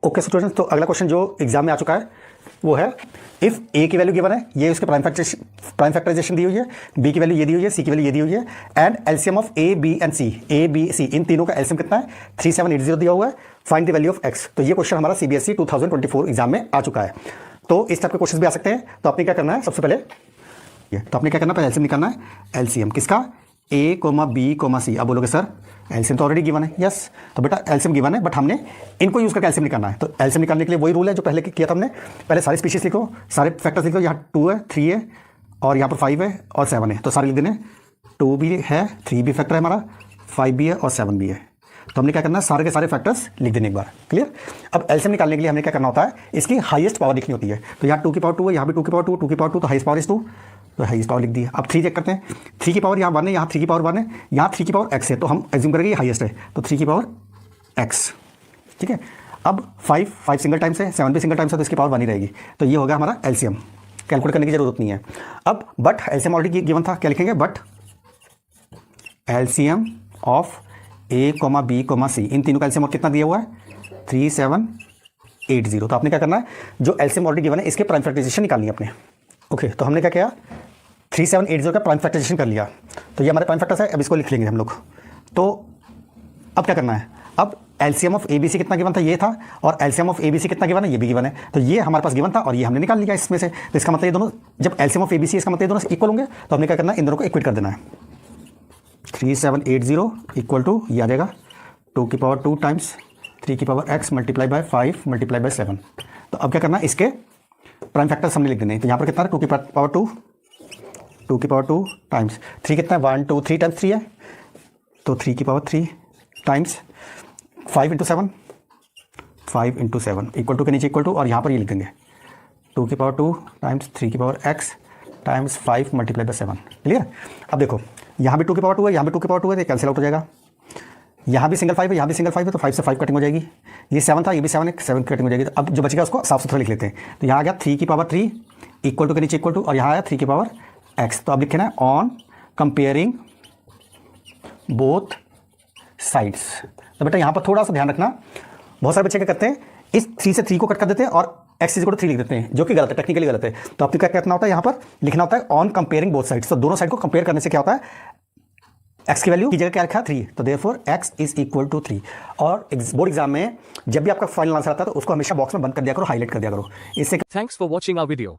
Okay students, तो अगला question जो एग्जाम में आ चुका है वो है इफ़ ए की वैल्यू गिवन है, ये उसके प्राइम फैक्टराइजेशन दी हुई है, बी की वैल्यू ये दी हुई है, सी की वैल्यू ये दी हुई है, and LCM of A B and C, A B C इन तीनों का एलसीएम कितना है 3780 दिया हुआ है, find the value of x. तो ये क्वेश्चन हमारा सीबीएसई 2024 एग्जाम में आ चुका है। तो इस टाइप के क्वेश्चन भी आ सकते हैं। तो आपने क्या करना है, सबसे पहले तो आपने क्या करना है, पहले एलसीएम निकालना है। एलसीएम किसका, ए कोमा बी कोमा सी। अब बोलोगे सर एलसीएम तो ऑलरेडी गिवन है। यस, तो बेटा एलसीएम गिवन है, बट हमने इनको यूज करके एलसीएम निकालना है। तो एलसीएम निकालने के लिए वही रूल है जो पहले किया था हमने। पहले सारी स्पीशीज लिखो, सारे फैक्टर्स लिखो। यहाँ 2 है, 3 है और यहाँ पर 5 है और 7 है। तो सारे लिख देने, 2 भी है, 3 भी फैक्टर है हमारा, 5 भी है और 7 भी है। तो हमने क्या करना है, सारे के सारे फैक्टर्स लिख देने एक बार। क्लियर। अब एलसीएम निकालने के लिए हमने क्या करना होता है, इसकी हाईएस्ट पावर लिखनी होती है। तो यहाँ 2 की पावर 2 है, यहाँ भी 2 की पावर 2, 2 की पावर 2, तो हाईएस्ट पावर इज 2, तो हाईएस्ट पावर लिख दी। अब 3 चेक करते हैं, 3 की पावर यहाँ 1 है, यहाँ 3 की पावर 1 है, यहाँ 3 की पावर x है, तो हम एज्यूम करेंगे ये हाईएस्ट है, तो 3 की पावर x। ठीक है। अब 5 सिंगल टाइम्स है, 7 भी सिंगल टाइम्स है, तो इसकी पावर 1 ही रहेगी। तो ये हो गया हमारा एलसीएम। कैलकुलेट करने की जरूरत नहीं है। अब बट एलसीएम ऑलरेडी गिवन था, क्या लिखेंगे, but LCM of A comma B comma C, इन तीनों का एलसीएम कितना दिया हुआ है 3780। तो आपने क्या करना है, जो एलसीएम ऑलरेडी गिवन है इसके प्राइम फैक्टराइजेशन निकालनी है अपने। ओके, तो हमने क्या किया, 3780 का प्राइम फैक्टराइजेशन कर लिया। तो ये हमारे प्राइम फैक्टर्स है, अब इसको लिख लेंगे हम लोग। तो अब क्या करना है, अब एलसीएम ऑफ एबीसी कितना गिवन था, ये था, और एलसीएम ऑफ एबीसी कितना गिवन है, ये भी गिवन है। तो ये हमारे पास गिवन था और ये हमने निकाल लिया इसमें से। तो इसका मतलब ये दोनों, जब एलसीएम ऑफ एबीसी, इसका मतलब ये दोनों इक्वल होंगे। तो हमने क्या करना है, इन दोनों को इक्वेट कर देना है। 3780 इक्वल टू ये आ जाएगा 2 की पावर 2 टाइम्स 3 की power x multiply by 5 multiply by 7। तो अब क्या करना है, इसके प्राइम फैक्टर्स हमने लिख देने हैं। तो यहाँ पर कितना है, 2 की पावर 2, 2 की पावर 2 टाइम्स 3 कितना है, 1 2 3 टाइम्स 3 है, तो 3 की power 3 times 5 into 7, 5 into 7 equal to के नीचे इक्वल टू, और यहाँ पर ये लिख देंगे 2 की पावर 2 टाइम्स 3 की power x times 5 multiply by 7। Clear. अब देखो यहाँ भी 2 की पावर 2 है, यहाँ भी 2 की पावर 2 है, तो कैंसिल आउट हो जाएगा। यहाँ भी सिंगल 5 है, यहाँ भी सिंगल 5 है, तो 5 से 5 कटिंग हो जाएगी। ये 7 था, ये भी 7 है, 7 की कटिंग हो जाएगी। तो अब जो बचेगा उसको साफ सुथरा लिख लेते हैं। तो यहाँ आ गया 3 की पावर 3 इक्वल टू के नीचे इक्वल टू, और यहाँ आया 3 की पावर x। तो अब लिखे ना ऑन कंपेयरिंग बोथ साइड्स। तो बेटा यहाँ पर थोड़ा सा ध्यान रखना, बहुत सारे बच्चे क्या करते हैं, इस 3 से 3 को कट कर देते हैं और x इक्वल टू 3 लिख देते हैं, जो कि गलत है, टेक्निकली गलत है। तो आपको क्या करना होता है, यहाँ पर लिखना होता है ऑन कंपेयरिंग बोथ साइड्स। तो दोनों साइड को कंपेयर करने से क्या होता है, x की वैल्यू की जगह क्या रखा 3, तो therefore x is equal to 3। और बोर्ड एग्जाम में जब भी आपका फाइनल आंसर आता है तो उसको हमेशा बॉक्स में बंद कर दिया करो, हाईलाइट कर दिया करो। इससे Thanks for watching our video.